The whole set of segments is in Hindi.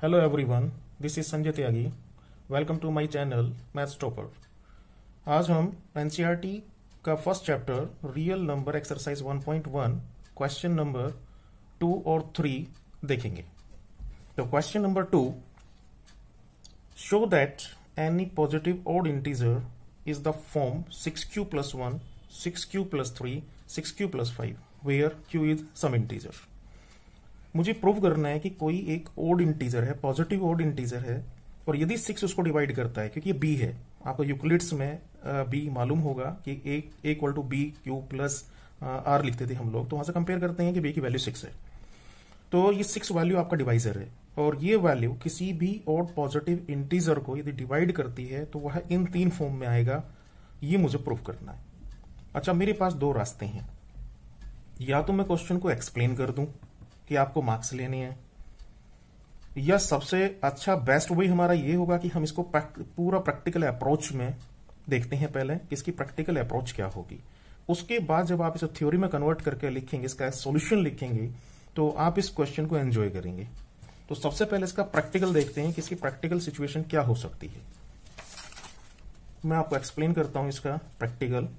Hello everyone, this is Sanjay Tyagi. Welcome to my channel Maths Topper. आज हम एनसीईआरटी का first chapter real number exercise 1.1 question number 2 और 3 देखेंगे। तो question number 2, show that any positive odd integer is the form 6q plus 1, 6q plus 3, 6q plus 5 where q is some integer. मुझे प्रूव करना है कि कोई एक ओड इंटीजर है, पॉजिटिव ओड इंटीजर है, और यदि 6 उसको डिवाइड करता है, क्योंकि ये b है, आपको यूक्लिड्स में b मालूम होगा कि a equal to b q plus r लिखते थे हम लोग, तो वहां से कंपेयर करते हैं कि b की वैल्यू 6 है। तो ये 6 वैल्यू आपका डिवाइजर है, और ये वैल्यू किसी भी ओड पॉजिटिव इंटीजर को यदि डिवाइड करती है तो वह इन 3 फॉर्म में आएगा। ये मुझे प्रूव करना है। अच्छा, मेरे पास 2 रास्ते हैं। या तो मैं क्वेश्चन को एक्सप्लेन कर दूं कि आपको मार्क्स लेने हैं, या सबसे अच्छा बेस्ट वे हमारा ये होगा कि हम इसको पूरा प्रैक्टिकल अप्रोच में देखते हैं। पहले इसकी प्रैक्टिकल अप्रोच क्या होगी, उसके बाद जब आप इसे थ्योरी में कन्वर्ट करके लिखेंगे, इसका सॉल्यूशन लिखेंगे, तो आप इस क्वेश्चन को एंजॉय करेंगे। तो सबसे पहले इसका प्रैक्टिकल देखते हैं कि इसकी प्रैक्टिकल सिचुएशन क्या हो सकती है। मैं आपको एक्सप्लेन करता हूं इसका प्रैक्टिकल।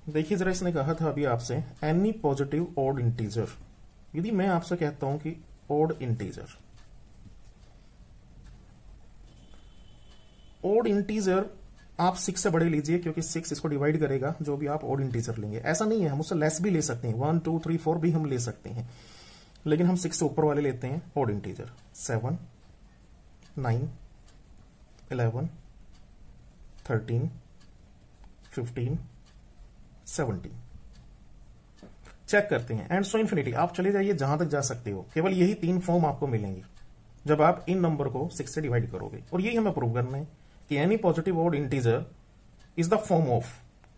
देखिए जरा, इसने कहा था अभी आपसे एनी पॉजिटिव ऑड इंटीजर। यदि मैं आपसे कहता हूं कि ओड इंटीजर, ओड इंटीजर आप 6 से बड़े लीजिए, क्योंकि 6 इसको डिवाइड करेगा जो भी आप ओड इंटीजर लेंगे। ऐसा नहीं है, हम उससे लेस भी ले सकते हैं, 1 2 3 4 भी हम ले सकते हैं, लेकिन हम 6 से ऊपर वाले लेते हैं ओड इंटीजर। 7 9 11 13 15 17 चेक करते हैं, एंड सो इन्फिनिटी। आप चले जाइए जहां तक जा सकते हो, केवल यही 3 फॉर्म आपको मिलेंगे जब आप इन नंबर को 6 से डिवाइड करोगे। और यही हमें प्रूव करना है कि any positive odd integer is the form of,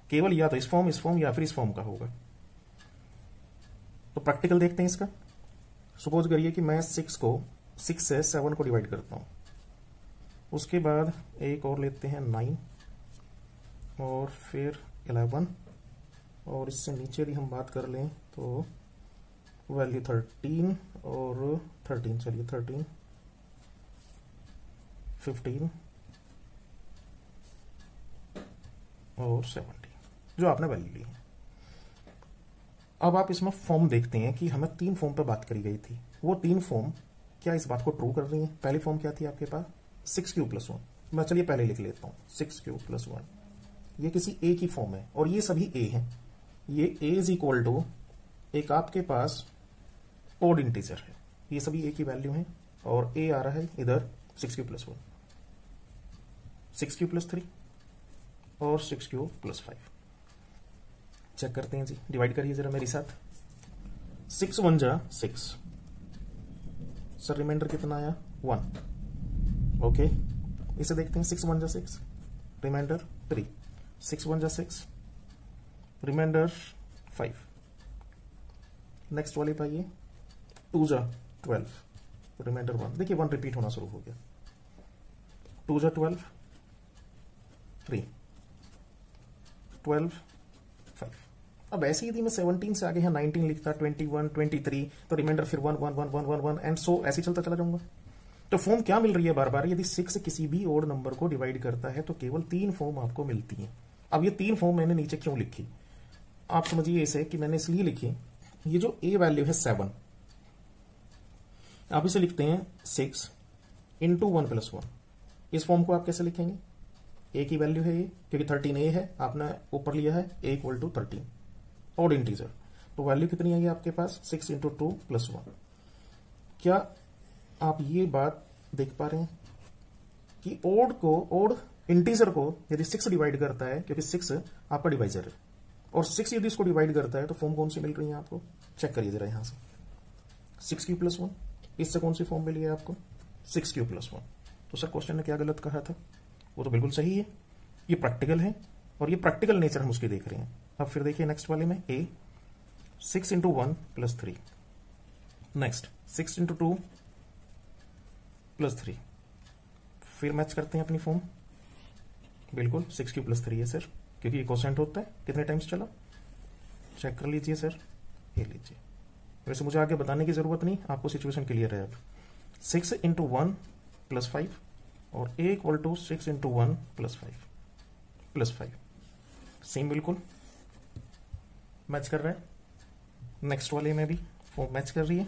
केवल या तो इस फॉर्म या फिर इस फॉर्म का होगा। तो प्रैक्टिकल देखते हैं इसका। सपोज करिए कि मैं 6 से 7 को डिवाइड करता हूं, उसके बाद एक और लेते हैं 9, और फिर 11, और इससे नीचे भी हम बात कर लें तो वैल्यू 13 और 13, चलिए 13 15 और 17 जो आपने वैल्यू ली है। अब आप इसमें फॉर्म देखते हैं कि हमें 3 फॉर्म पे बात करी गई थी। वो 3 फॉर्म क्या इस बात को ट्रू कर रही है? पहली फॉर्म क्या थी आपके पास? 6q plus 1। मैं चलिए पहले लिख लेता हूं, 6q plus 1। ये किसी a की फॉर्म है, और ये सभी a हैं। ये a इज इक्वल टू एक आपके पास ओड इंटीजर है, ये सभी a की वैल्यू है, और a आ रहा है इधर 6q plus 1, 6q plus 3 और 6q plus 5। चेक करते हैं जी, डिवाइड करिए जरा मेरे साथ। 6 1 जा 6, सर रिमाइंडर कितना आया? 1। ओके, इसे देखते हैं। 6 1 जा 6, रिमाइंडर 3, 6 1 जा 6, रिमाइंडर 5। नेक्स्ट वाले पाइए, 2 जा 12, रिमाइंडर 1। देखिए 1 रिपीट होना शुरू हो गया। 2 जा 12, 3, 12 5। अब ऐसे यदि मैं 17 से आगे यहाँ 19 लिखता, 21 23, तो रिमाइंडर फिर 1 1 1 1 1 1 एंड सो ऐसे चलता चला जाऊंगा। तो फॉर्म क्या मिल रही है बार बार? यदि 6 किसी भी ओड नंबर को डिवाइड करता है तो केवल 3 फॉर्म आपको मिलती है। अब ये 3 फॉर्म मैंने नीचे क्यों लिखी, आप समझिए इसे कि मैंने इसलिए लिखी, ये जो a वैल्यू है 7, आप इसे लिखते हैं 6 इंटू 1 प्लस 1। इस फॉर्म को आप कैसे लिखेंगे? a की वैल्यू है ये, क्योंकि 13a है, आपने ऊपर लिया है a equal to 13 odd integer. तो वैल्यू कितनी आई आपके पास? 6 इंटू 2 प्लस 1। क्या आप ये बात देख पा रहे हैं कि ओड इंटीजर को यदि 6 डिवाइड करता है, क्योंकि 6 आपका डिवाइजर है, और 6 यदि इसको डिवाइड करता है, तो फॉर्म कौन सी मिल रही है आपको? चेक करिए जरा यहां से। 6q plus 1, इससे कौन सी फॉर्म मिली है आपको? 6q plus 1। तो सर क्वेश्चन ने क्या गलत कहा था? वो तो बिल्कुल सही है, ये प्रैक्टिकल है, और ये प्रैक्टिकल नेचर हम उसकी देख रहे हैं। अब फिर देखिए नेक्स्ट वाले में a 6 into 1 plus 3, next 6 into 2 plus 3। फिर मैच करते हैं अपनी फॉर्म, बिल्कुल 6q plus 3 है सर, क्योंकि ये कोसेंट होता है। कितने टाइम्स चला? चेक कर लीजिए सर, ये लीजिए। वैसे मुझे आगे बताने की जरूरत नहीं, आपको सिचुएशन क्लियर है। अब 6 इंटू 1 प्लस 5 और a equal to 6 into 1 plus 5 same बिल्कुल मैच कर रहा है। नेक्स्ट वाले में भी फॉर्म मैच कर रही है।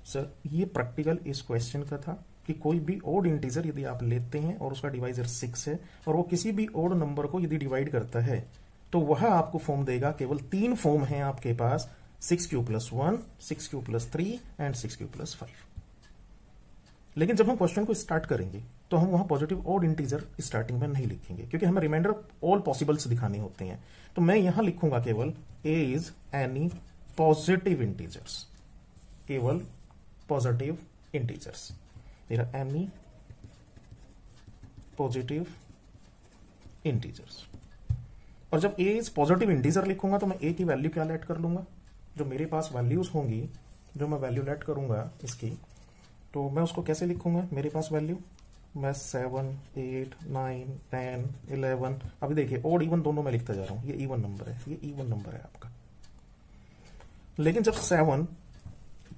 सर ये प्रैक्टिकल इस क्वेश्चन का था कि कोई भी ओड इंटीजर यदि आप लेते हैं और उसका डिवाइजर 6 है और वो किसी भी ओड नंबर को यदि डिवाइड करता है तो वह आपको फॉर्म देगा। केवल 3 फॉर्म है आपके पास, 6q + 1, 6q + 3 एंड 6q + 5। लेकिन जब हम क्वेश्चन को स्टार्ट करेंगे तो हम वहां पॉजिटिव ओड इंटीजर स्टार्टिंग में नहीं लिखेंगे क्योंकि हमें रिमाइंडर ऑल पॉसिबल्स दिखाने होते हैं। तो मैं यहां लिखूंगा केवल a is any positive integers, केवल पॉजिटिव इंटीजर्स, मेरा एनी पॉजिटिव इंटीजर्स। और जब a इज पॉजिटिव इंटीजर लिखूंगा तो मैं a की वैल्यू क्या लेट कर लूंगा, जो मेरे पास वैल्यूज होंगी, जो मैं वैल्यू लेट करूंगा इसकी, तो मैं उसको कैसे लिखूंगा। मेरे पास वैल्यू मैं 7, 8, 9, 10, 11, अभी देखिए ओड इवन दोनों में लिखता जा रहा हूं। ये इवन नंबर है, ये इवन नंबर है आपका। लेकिन जब 7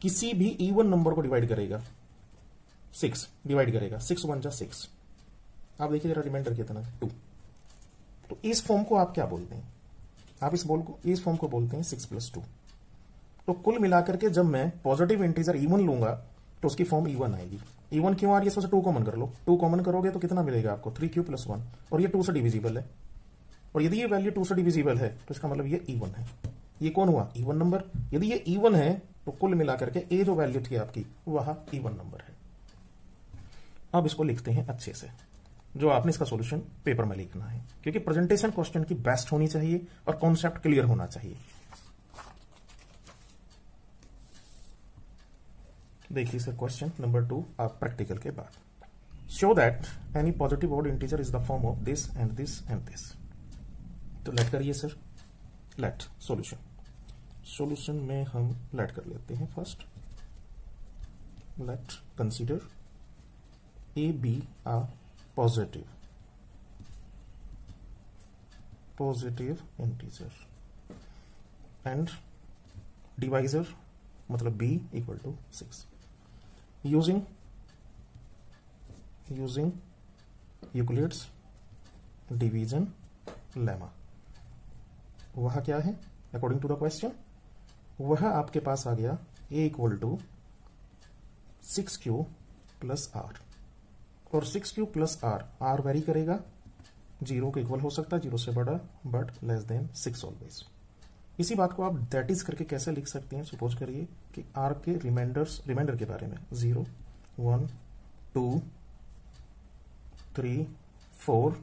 किसी भी इवन नंबर को डिवाइड करेगा, 6 डिवाइड करेगा, 6 1 जा 6, आप देखिए जरा रिमाइंडर कितना है 2। तो इस फॉर्म को आप क्या बोलते हैं, आप इस फॉर्म को बोलते हैं 6 + 2। तो कुल मिलाकर के जब मैं पॉजिटिव इंटीजर इवन लूंगा तो उसकी फॉर्म इवन आएगी। इवन क्यों आ रही है, इसमें से 2 कॉमन कर लो, 2 कॉमन करोगे तो कितना मिलेगा आपको 3q + 1, और ये 2 से डिविजिबल है। और यदि ये वैल्यू 2 से डिविजिबल है तो इसका मतलब ये इवन है। ये कौन हुआ, इवन नंबर। यदि ये इवन है तो कुल मिलाकर के ए जो वैल्यू थी आपकी वह इवन नंबर है। अब इसको लिखते हैं अच्छे से, जो आपने इसका सॉल्यूशन पेपर में लिखना है, क्योंकि प्रेजेंटेशन क्वेश्चन की बेस्ट होनी चाहिए और कॉन्सेप्ट क्लियर होना चाहिए। देखिए सर क्वेश्चन नंबर 2 आप प्रैक्टिकल के बाद, show that any positive odd integer is the form of this and this and this. तो लेट करिए सर, लेट सॉल्यूशन में हम लेट कर लेते हैं। First let consider a be a positive integer and divisor मतलब b equal to 6 using Euclid's division lemma. वह क्या है अकॉर्डिंग टू द क्वेश्चन, वह आपके पास आ गया a equal to 6q + r, और 6q + r वेरी करेगा, 0 के इक्वल हो सकता है, 0 से बड़ा, बट लेस देन 6 ऑलवेज। इसी बात को आप दैट इज करके कैसे लिख सकते हैं, सपोज करिए कि r के रिमाइंडर के बारे में 0, 1, 2, 3, 4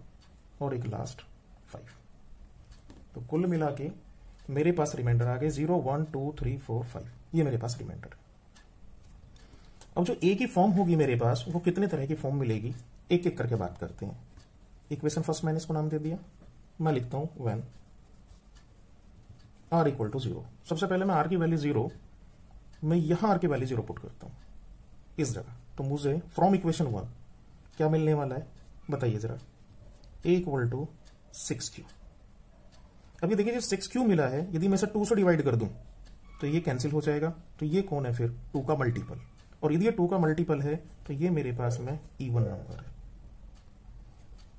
और एक लास्ट 5। तो कुल मिला के मेरे पास रिमाइंडर आ गए 0, 1, 2, 3, 4, 5, ये मेरे पास रिमाइंडर है। अब जो ए की फॉर्म होगी मेरे पास, वो कितने तरह की फॉर्म मिलेगी, एक एक करके बात करते हैं। इक्वेशन फर्स्ट मैंने इसको नाम दे दिया, मैं लिखता हूं व्हेन r इक्वल टू 0। सबसे पहले मैं r की वैल्यू 0, मैं यहां r की वैल्यू 0 पुट करता हूं इस जगह। तो मुझे फ्रॉम इक्वेशन 1 क्या मिलने वाला है बताइए जरा, a इक्वल टू 6q। अभी देखिए जो 6q मिला है, यदि मैं इसे 2 से डिवाइड कर दूं तो ये कैंसिल हो जाएगा, तो ये कौन है फिर 2 का मल्टीपल, और यदि ये 2 का मल्टीपल है तो ये मेरे पास में इवन नंबर है।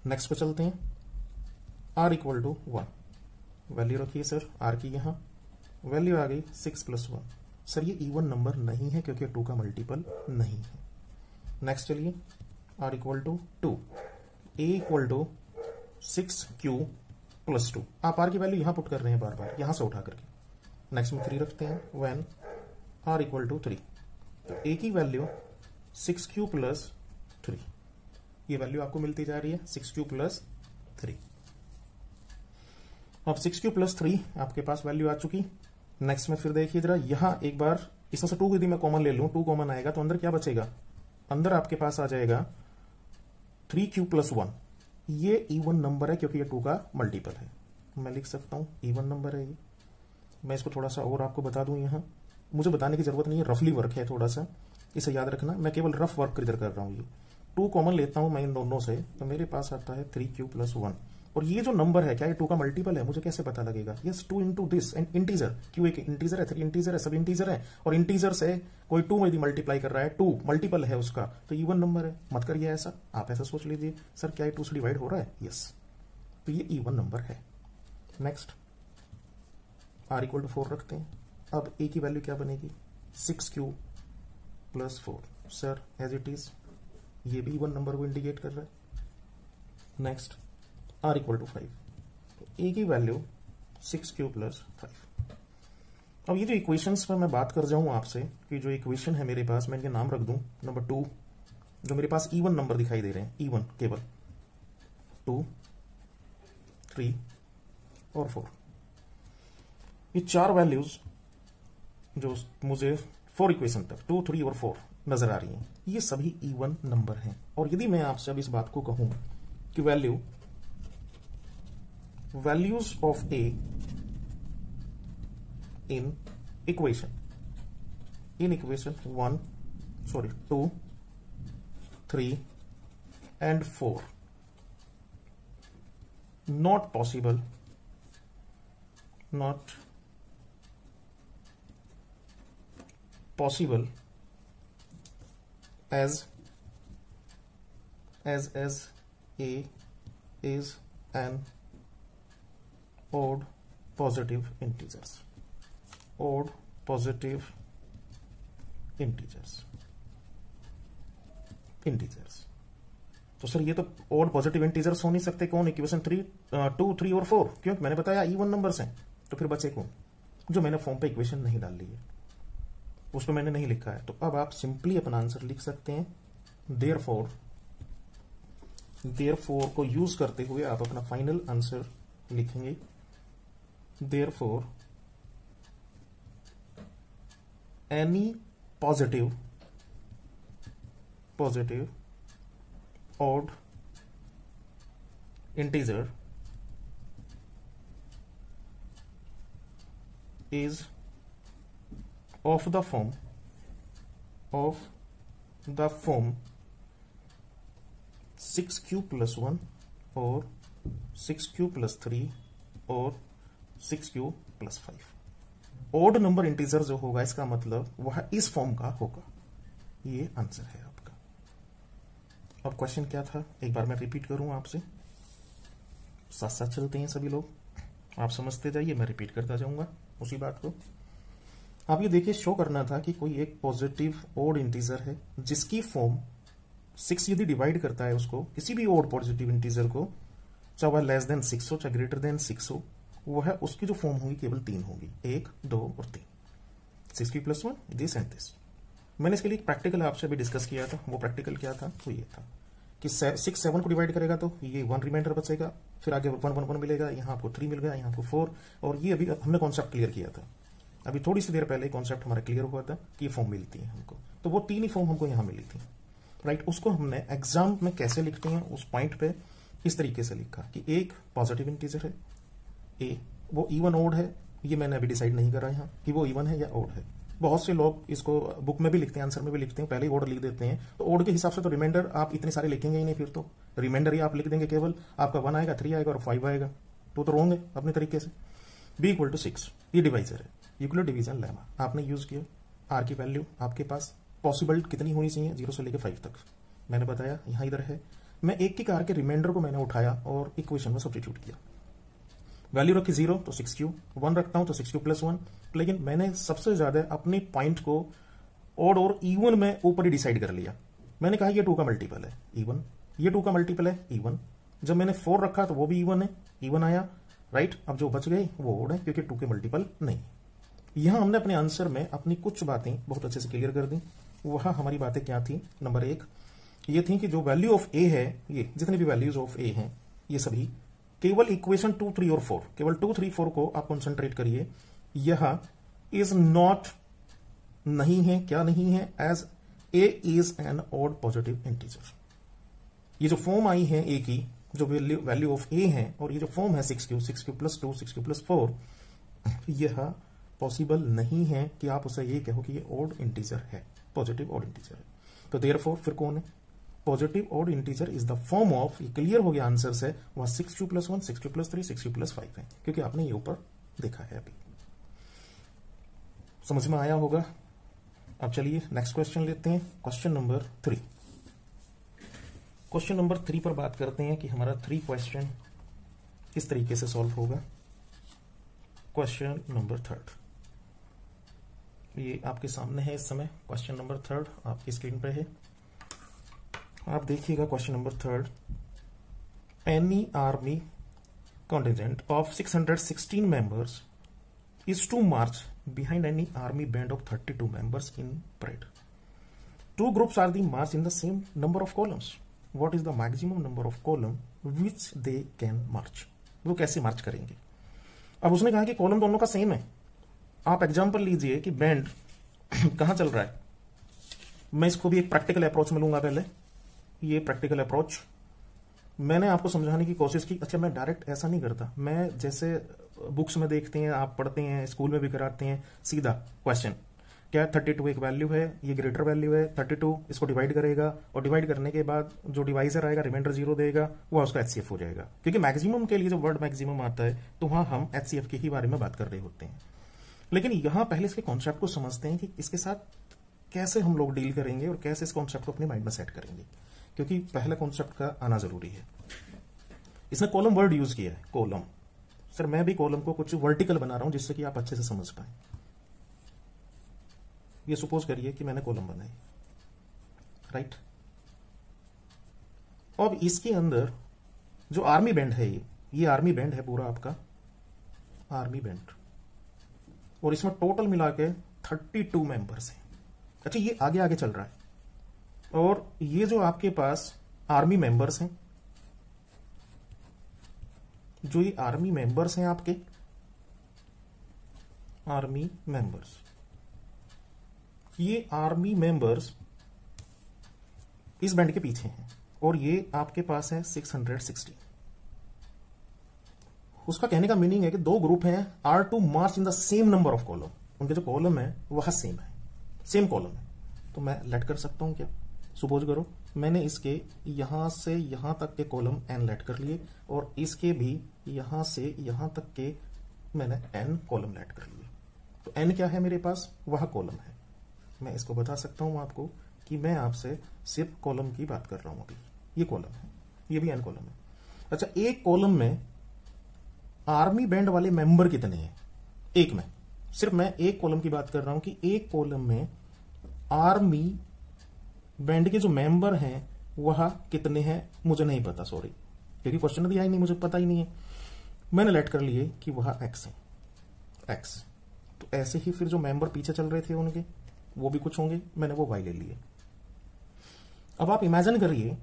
नेक्स्ट पे चलते हैं, r इक्वल टू 1, वैल्यू रखिए सर r की, यहां वैल्यू आ गई 6 + 1। सर ये इवन नंबर नहीं है क्योंकि 2 का मल्टीपल नहीं है। नेक्स्ट चलिए, r equal to 2, a equal to 6q + 2। आप r की वैल्यू यहां पुट कर रहे हैं बार बार, यहां से उठा करके। नेक्स्ट में 3 रखते हैं, व्हेन r इक्वल टू 3, तो a की वैल्यू 6q + 3, ये वैल्यू आपको मिलती जा रही है 6q + 3। अब 6q + 3 आपके पास वैल्यू आ चुकी। नेक्स्ट में फिर देखिए जरा, यहां एक बार इसमें से 2 यदि मैं कॉमन ले लूं, 2 कॉमन आएगा तो अंदर क्या बचेगा, अंदर आपके पास आ जाएगा 3q + 1। ये इवन नंबर है क्योंकि ये 2 का मल्टीपल है, मैं लिख सकता हूं इवन नंबर है ये। मैं इसको थोड़ा सा और आपको बता दूं, यहां मुझे बताने की जरूरत नहीं है, रफली वर्क है थोड़ा सा, इसे याद रखना। मैं केवल रफ वर्क इधर कर रहा हूं। ये 2 कॉमन लेता हूं मैं इन दोनों से, तो मेरे पास आता है 3q + 1। और ये जो नंबर है क्या ये 2 का मल्टीपल है, मुझे कैसे पता लगेगा? Yes, 2 into this and integer, क्यों एक इंटीजर है, 3 इंटीजर है, सब इंटीजर है, और इंटीजर से कोई 2 यदि मल्टीप्लाई कर रहा है, 2 मल्टीपल है उसका, तो इवन नंबर है। मत करिए ऐसा, आप ऐसा सोच लीजिए सर क्या ये 2 से डिवाइड हो रहा है, यस, तो ये इवन नंबर है। नेक्स्ट r इक्वल टू 4 रखते हैं। अब a की वैल्यू क्या बनेगी, 6q plus 4, sir as it is, ये भी इवन नंबर को इंडिकेट कर रहा है। Next r equal to 5, a की वैल्यू 6q प्लस 5। अब ये जो इक्वेशंस पर मैं बात कर जाऊं आपसे कि जो इक्वेशन है मेरे पास, मैं इनके नाम रख दूं। नंबर 2 जो मेरे पास इवन नंबर दिखाई दे रहे हैं, इवन केवल 2, 3 और 4, ये 4 वैल्यूज जो मुझे 4 इक्वेशन तक 2, 3 और 4 नजर आ रही हैं, ये सभी इवन नंबर हैं। और यदि मैं आपसे अब इस बात को कहूं कि values of a in equation 2, 3 and 4 not possible as a is an odd positive integers, तो सर ये तो ऑड पॉजिटिव इंटीजर्स हो नहीं सकते, कौन? इक्वेशन 2, 3 और 4, क्योंकि मैंने बताया इवन नंबर्स हैं, तो फिर बचे कौन? जो मैंने फॉर्म पे इक्वेशन नहीं डाल ली है, उस पर मैंने नहीं लिखा है। तो अब आप सिंपली अपना आंसर लिख सकते हैं। देयरफॉर को यूज करते हुए आप अपना फाइनल आंसर लिखेंगे। Therefore any positive odd integer is of the form 6q plus 1 or 6q plus 3 और 6q plus 5। odd number integer जो होगा इसका मतलब वह इस फॉर्म का होगा। ये आंसर है आपका। अब क्वेश्चन क्या था, एक बार मैं रिपीट करूं आपसे, साथ साथ चलते हैं सभी लोग, आप समझते जाइए, मैं रिपीट करता जाऊंगा उसी बात को। आप ये देखिए, शो करना था कि कोई एक पॉजिटिव ओड इंटीजर है जिसकी फॉर्म 6 यदि डिवाइड करता है उसको, किसी भी ओड पॉजिटिव इंटीजर को, चाहे वह लेस देन 6 हो चाहे ग्रेटर देन 6 हो, वह उसकी जो फॉर्म होगी केवल 3 होगी, 1, 2 और 3, 6q plus 1 this and this. मैंने इसके लिए एक प्रैक्टिकल आपसे भी डिस्कस किया था, वो प्रैक्टिकल क्या था, वो ये था कि 6 7 को डिवाइड करेगा तो ये 1 रिमाइंडर बचेगा, फिर आगे 1 1 1 मिलेगा, यहाँ आपको 3 मिल गया, यहाँ आपको 4, और ये अभी हमने कॉन्सेप्ट क्लियर किया था, अभी थोड़ी सी देर पहले कॉन्सेप्ट हमारा क्लियर हुआ था कि ये फॉर्म मिलती है हमको, तो वो 3 ही फॉर्म हमको यहाँ मिली थी, राइट। उसको हमने एग्जाम में कैसे लिखते हैं उस पॉइंट पे इस तरीके से लिखा कि एक पॉजिटिव इंटीजर है ए, वो इवन ओड है, ये मैंने अभी डिसाइड नहीं करा यहाँ कि वो इवन है या ओड है। बहुत से लोग इसको बुक में भी लिखते हैं, आंसर में भी लिखते हैं, पहले ही ओड लिख देते हैं, तो ओड के हिसाब से तो रिमाइंडर आप इतने सारे लिखेंगे ही नहीं, फिर तो रिमाइंडर ही आप लिख देंगे, केवल आपका 1 आएगा, 3 आएगा और 5 आएगा, तो रोंग है अपने तरीके से। b इक्वल टू 6 ये डिवाइजर है, यूक्लिड डिवीजन लेमा आपने यूज किया। r की वैल्यू आपके पास पॉसिबल कितनी होनी चाहिए, 0 से लेकर 5 तक, मैंने बताया यहाँ इधर है। मैं एक की कार के रिमाइंडर को मैंने उठाया और इक्वेशन में सब्स्टिट्यूट किया, वैल्यू रखी 0 तो 6q, 1 रखता हूं तो 6q प्लस 1, लेकिन मैंने सबसे ज्यादा अपने पॉइंट को ओड और इवन में ऊपर ही डिसाइड कर लिया। मैंने कहा ये 2 का मल्टीपल है इवन, ये 2 का मल्टीपल है इवन, जब मैंने 4 रखा तो वो भी इवन है, इवन आया, राइट। अब जो बच गए वो ओड है क्योंकि 2 के मल्टीपल नहीं। यहां हमने अपने आंसर में अपनी कुछ बातें बहुत अच्छे से क्लियर कर दी। वहां हमारी बातें क्या थी, नंबर 1 ये थी कि जो वैल्यू ऑफ ए है, ये जितनी भी वैल्यूज ऑफ ए हैं ये सभी केवल इक्वेशन 2, 3 और 4, केवल 2, 3, 4 को आप कंसंट्रेट करिए। यह इज नॉट नहीं है, क्या नहीं है, as a is an odd positive integer. ये जो फॉर्म आई है ए की, जो वैल्यू ऑफ ए है, और ये जो फॉर्म है 6q प्लस 2, 6q प्लस 4, यह पॉसिबल नहीं है कि आप उसे ये कहो कि ये ऑड इंटीजर है, पॉजिटिव ऑड इंटीजर है। तो देयरफॉर फिर कौन है, positive odd integer is the form of, ये क्लियर हो गया आंसर से, वह 6u + 1, 6u + 3, 6u + 5 है, क्योंकि आपने ये ऊपर देखा है अभी। समझ में आया होगा। अब चलिए नेक्स्ट क्वेश्चन लेते हैं, क्वेश्चन नंबर 3। क्वेश्चन नंबर 3 पर बात करते हैं कि हमारा 3 क्वेश्चन किस तरीके से सॉल्व होगा। क्वेश्चन नंबर 3 ये आपके सामने है इस समय। क्वेश्चन नंबर 3 आपकी स्क्रीन पे है, आप देखिएगा। Question number 3, any army contingent of 616 members is to march behind any army band of 32 members in parade. Two groups are the march in the same number of columns. What is the maximum number of column which they can march? वो कैसे मार्च करेंगे? अब उसने कहा कि कॉलम दोनों का सेम है। आप एग्जांपल लीजिए कि बैंड कहां चल रहा है। मैं इसको भी एक प्रैक्टिकल अप्रोच में लूंगा। पहले ये प्रैक्टिकल अप्रोच मैंने आपको समझाने की कोशिश की। अच्छा, मैं डायरेक्ट ऐसा नहीं करता, मैं जैसे बुक्स में देखते हैं, आप पढ़ते हैं, स्कूल में भी कराते हैं, सीधा क्वेश्चन क्या 32 एक वैल्यू है, ये ग्रेटर वैल्यू है 32, इसको डिवाइड करेगा और डिवाइड करने के बाद जो डिवाइजर आएगा रिमाइंडर 0 देगा, वो उसका एचसीएफ हो जाएगा। क्योंकि मैक्सिमम के लिए जो वर्ड मैक्सिमम आता है तो वहां हम एचसीएफ के ही बारे में बात कर रहे होते हैं। लेकिन यहां पहले इसके कॉन्सेप्ट को समझते हैं कि इसके साथ कैसे हम लोग डील करेंगे और कैसे इस कॉन्सेप्ट को अपने माइंड में सेट करेंगे, क्योंकि पहला कॉन्सेप्ट का आना जरूरी है। इसने कॉलम वर्ड यूज किया है, कॉलम। सर मैं भी कॉलम को कुछ वर्टिकल बना रहा हूं जिससे कि आप अच्छे से समझ पाए। ये सपोज करिए कि मैंने कॉलम बनाई, राइट। अब इसके अंदर जो आर्मी बैंड है, ये आर्मी बैंड है पूरा आपका आर्मी बैंड, और इसमें टोटल मिला के 32 मेंबर्स हैं। अच्छा, ये आगे आगे चल रहा है और ये जो आपके पास आर्मी मेंबर्स हैं, जो ये आर्मी मेंबर्स हैं आपके आर्मी मेंबर्स, ये आर्मी मेंबर्स इस बैंड के पीछे हैं और ये आपके पास है 660। उसका कहने का मीनिंग है कि दो ग्रुप हैं, are to march in the same number of column. उनके जो कॉलम है वह सेम है, सेम कॉलम है। तो मैं लेट कर सकता हूं क्या? सपोज करो मैंने इसके यहां से यहां तक के कॉलम एन लेट कर लिए और इसके भी यहां से यहां तक के मैंने एन कॉलम लेट कर लिए। तो एन क्या है मेरे पास? वह कॉलम है। मैं इसको बता सकता हूं आपको कि मैं आपसे सिर्फ कॉलम की बात कर रहा हूं। अभी ये कॉलम है, ये भी एन कॉलम है। अच्छा, एक कॉलम में आर्मी बैंड वाले मेंबर कितने हैं? एक में, सिर्फ मैं एक कॉलम की बात कर रहा हूं कि एक कॉलम में आर्मी बैंड के जो मेंबर हैं वह कितने हैं मुझे नहीं पता, सॉरी, क्योंकि क्वेश्चन दिया ही नहीं, मुझे पता ही नहीं है। मैंने लेट कर लिए कि वह एक्स है, एक्स। तो ऐसे ही फिर जो मेंबर पीछे चल रहे थे उनके वो भी कुछ होंगे, मैंने वो वाई ले लिए। अब आप इमेजिन करिए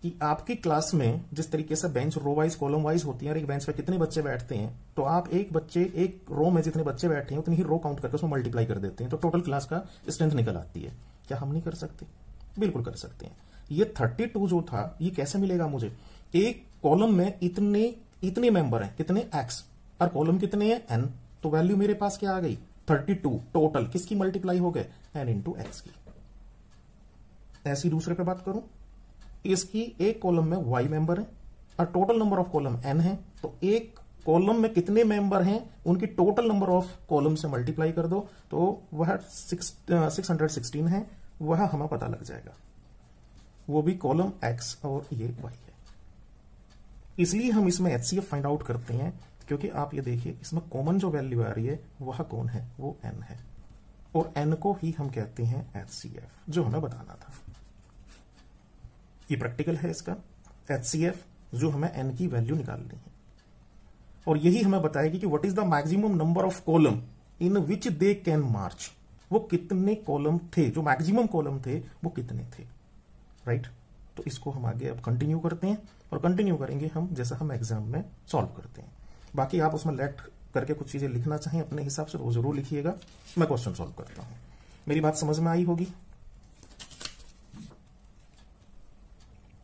कि आपकी क्लास में जिस तरीके से bench row wise column wise होती है और एक बेंच पे कितने बच्चे बैठते हैं, तो आप एक रो में जितने बच्चे बैठे हैं उतनी ही रो काउंट करके उसमें मल्टीप्लाई कर देते हैं, तो टोटल क्लास का स्ट्रेंथ निकल आती है। क्या हम नहीं कर सकते? बिल्कुल कर सकते हैं। ये 32 जो था ये कैसे मिलेगा मुझे? एक कॉलम में इतने मेंबर हैं, कितने? एक्स, और कॉलम कितने हैं? एन। तो वैल्यू मेरे पास क्या आ गई? 32 टोटल किसकी मल्टीप्लाई हो गए? एन इंटू एक्स की। ऐसी दूसरे पे बात करूं, इसकी एक कॉलम में वाई मेंबर है और total number of column n है, तो एक कॉलम में कितने मेंबर हैं उनकी टोटल नंबर ऑफ कॉलम से मल्टीप्लाई कर दो तो वह 616 है, वह हमें पता लग जाएगा। वो भी कॉलम एक्स और ये वाई है। इसलिए हम इसमें एचसीएफ फाइंड आउट करते हैं, क्योंकि आप ये देखिए इसमें कॉमन जो वैल्यू आ रही है वह कौन है? वो एन है, और एन को ही हम कहते हैं एचसीएफ, जो हमें बताना था। ये प्रैक्टिकल है इसका एचसीएफ, जो हमें एन की वैल्यू निकालनी है, और यही हमें बताएगी कि what is the maximum number of column in which they can march. वो कितने कॉलम थे, जो मैक्सिमम कॉलम थे वो कितने थे, राइट। तो इसको हम आगे अब कंटिन्यू करते हैं और कंटिन्यू करेंगे हम जैसा हम एग्जाम में सॉल्व करते हैं। बाकी आप उसमें लेट करके कुछ चीजें लिखना चाहें अपने हिसाब से वो जरूर लिखिएगा। मैं क्वेश्चन सॉल्व करता हूं। मेरी बात समझ में आई होगी।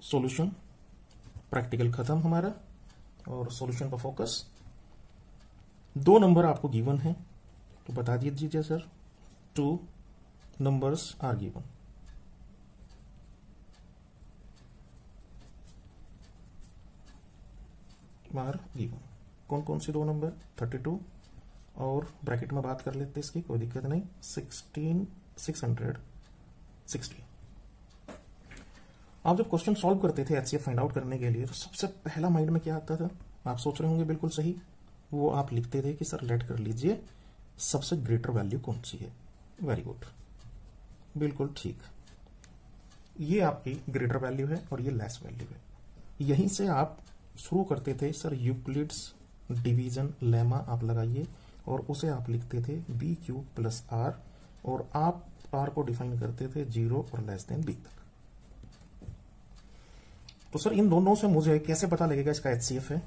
सॉल्यूशन प्रैक्टिकल खत्म हमारा, और सॉल्यूशन पर फोकस। 2 नंबर आपको गिवन है, तो बता दीजिए sir. 2 numbers are given। Bar given. कौन कौन से दो नंबर, 32 और ब्रैकेट में बात कर लेते इसकी, कोई दिक्कत नहीं, 660। आप जब क्वेश्चन सॉल्व करते थे एचसीएफ फाइंड आउट करने के लिए तो सबसे पहला माइंड में क्या आता था, आप सोच रहे होंगे बिल्कुल सही, वो आप लिखते थे कि सर लेट कर लीजिए सबसे ग्रेटर वैल्यू कौन सी है। वेरी गुड, बिल्कुल ठीक, ये आपकी ग्रेटर वैल्यू है और ये लेस वैल्यू है। यहीं से आप शुरू करते थे, सर यूक्लिड्स डिवीजन लेमा आप लगाइए और उसे आप लिखते थे बी क्यूब प्लस आर, और आप आर को डिफाइन करते थे 0 और लेस देन बी तक। तो सर इन दोनों से मुझे कैसे पता लगेगा इसका एचसीएफ है,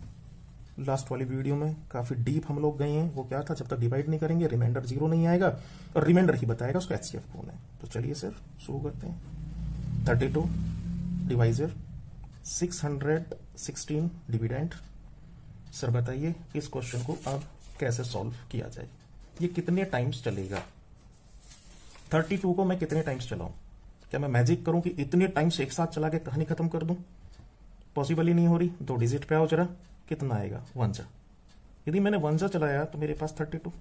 लास्ट वाली वीडियो में काफी डीप हम लोग गए हैं। वो क्या था, जब तक डिवाइड नहीं करेंगे रिमाइंडर 0 नहीं आएगा और रिमाइंडर ही बताएगा उसका एचसीएफ कौन है। तो चलिए सर शुरू करते हैं। 32 डिवाइजर 616 डिविडेंड। सर बताइए इस क्वेश्चन को अब कैसे सॉल्व किया जाए, ये कितने टाइम्स चलेगा। 32 को मैं कितने टाइम्स चलाऊं, क्या मैं मैजिक करूं कि इतने टाइम्स एक साथ चला के कहानी खत्म कर दूं, पॉसिबल ही नहीं हो रही। 2 डिजिट पे आओ जरा, कितना आएगा 1 जा। यदि मैंने 1 जा चलाया तो मेरे पास 32,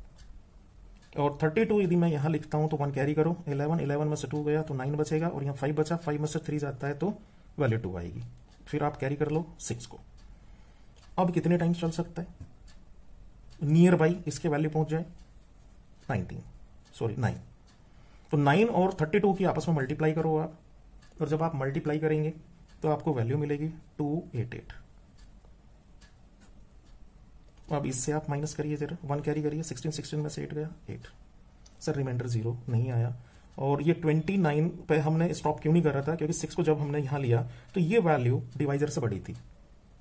और 32 यदि मैं यहां लिखता हूं तो 1 कैरी करो, 11 में से 2 गया तो 9 बचेगा, और यहां 5 बचा, 5 में से 3 जाता है तो वैल्यू 2 आएगी। फिर आप कैरी कर लो 6 को। अब कितने टाइम्स चल सकता है, नियर बाई इसके वैल्यू पहुंच जाए 9। तो 9 और 32 की आपस में मल्टीप्लाई करो आप, और जब आप मल्टीप्लाई करेंगे तो आपको वैल्यू मिलेगी 288। अब इससे आप माइनस करिए जरा, 1 कैरी करिए, 16 में से 8 गया 8। सर रिमाइंडर 0 नहीं आया, और ये 29 पे हमने स्टॉप क्यों नहीं कर रहा था, क्योंकि 6 को जब हमने यहां लिया तो ये वैल्यू डिवाइजर से बड़ी थी।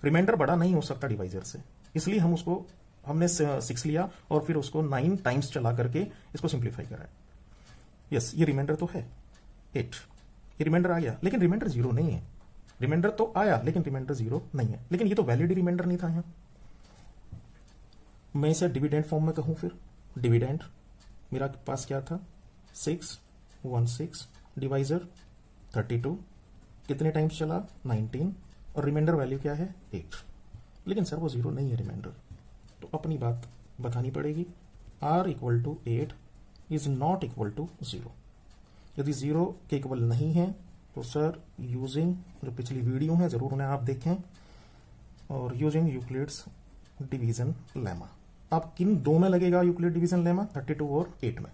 रिमाइंडर बड़ा नहीं हो सकता डिवाइजर से, इसलिए हमने 6 लिया और फिर उसको 9 टाइम्स चला करके इसको सिंप्लीफाई कराया। यस, ये रिमाइंडर तो है 8, ये रिमाइंडर आ गया, लेकिन रिमाइंडर 0 नहीं है। रिमाइंडर तो आया लेकिन रिमाइंडर 0 नहीं है, लेकिन ये तो वैलिड रिमाइंडर नहीं था। यहां मैं इसे डिविडेंड फॉर्म में कहूं, फिर डिविडेंड मेरा पास क्या था 616 डिवाइजर 32, कितने टाइम्स चला 19, और रिमाइंडर वैल्यू क्या है 8। लेकिन सर वो 0 नहीं है रिमाइंडर, तो अपनी बात बतानी पड़ेगी, r equal to 8 is not equal to 0। यदि 0 के इक्वल नहीं है तो सर यूजिंग जो पिछली वीडियो है जरूर उन्हें आप देखें, और यूजिंग यूक्लिड्स डिवीजन लेमा। अब किन दो में लगेगा यूक्लिड डिवीजन लेमा, 32 और 8 में।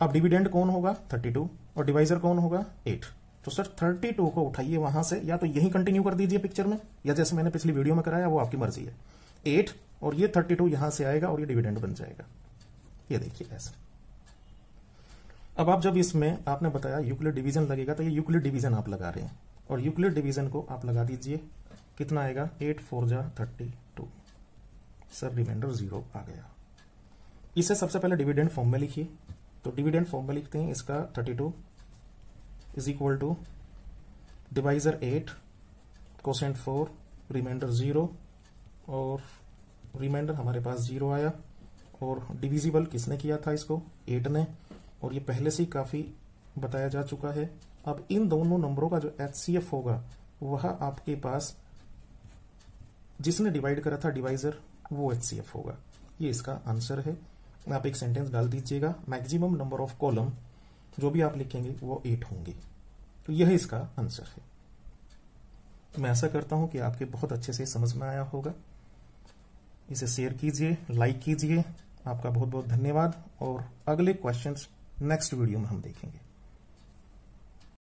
अब डिविडेंड कौन होगा 32 और डिवाइजर कौन होगा 8। तो सर 32 को उठाइए वहां से, या तो यही कंटिन्यू कर दीजिए पिक्चर में, या जैसे मैंने पिछली वीडियो में कराया वो आपकी मर्जी है। 8 और ये 32 यहां से आएगा और ये डिविडेंड बन जाएगा, ये देखिए ऐसे। अब आप जब इसमें आपने बताया यूक्लिड डिवीजन लगेगा तो ये यूक्लिड डिवीजन आप लगा रहे हैं, और यूक्लिड डिवीजन को आप लगा दीजिए, कितना आएगा 8 4 जा 32। सर रिमाइंडर 0 आ गया। इसे सबसे पहले डिविडेंड फॉर्म में लिखिए, तो डिविडेंड फॉर्म में लिखते हैं इसका 32 is equal to divisor 8 quotient 4 remainder 0, और रिमाइंडर हमारे पास 0 आया, और डिविजिबल किसने किया था इसको 8 ने, और ये पहले से ही काफी बताया जा चुका है। अब इन दोनों नंबरों का जो एचसीएफ होगा वह आपके पास जिसने डिवाइड करा था डिवाइजर वो एचसीएफ होगा। ये इसका आंसर है। आप एक सेंटेंस डाल दीजिएगा, मैक्सिमम नंबर ऑफ कॉलम जो भी आप लिखेंगे वो 8 होंगे, तो यह इसका आंसर है। मैं आशा करता हूं कि आपके बहुत अच्छे से समझ में आया होगा। इसे शेयर कीजिए, लाइक कीजिए। आपका बहुत बहुत धन्यवाद, और अगले क्वेश्चंस नेक्स्ट वीडियो में हम देखेंगे।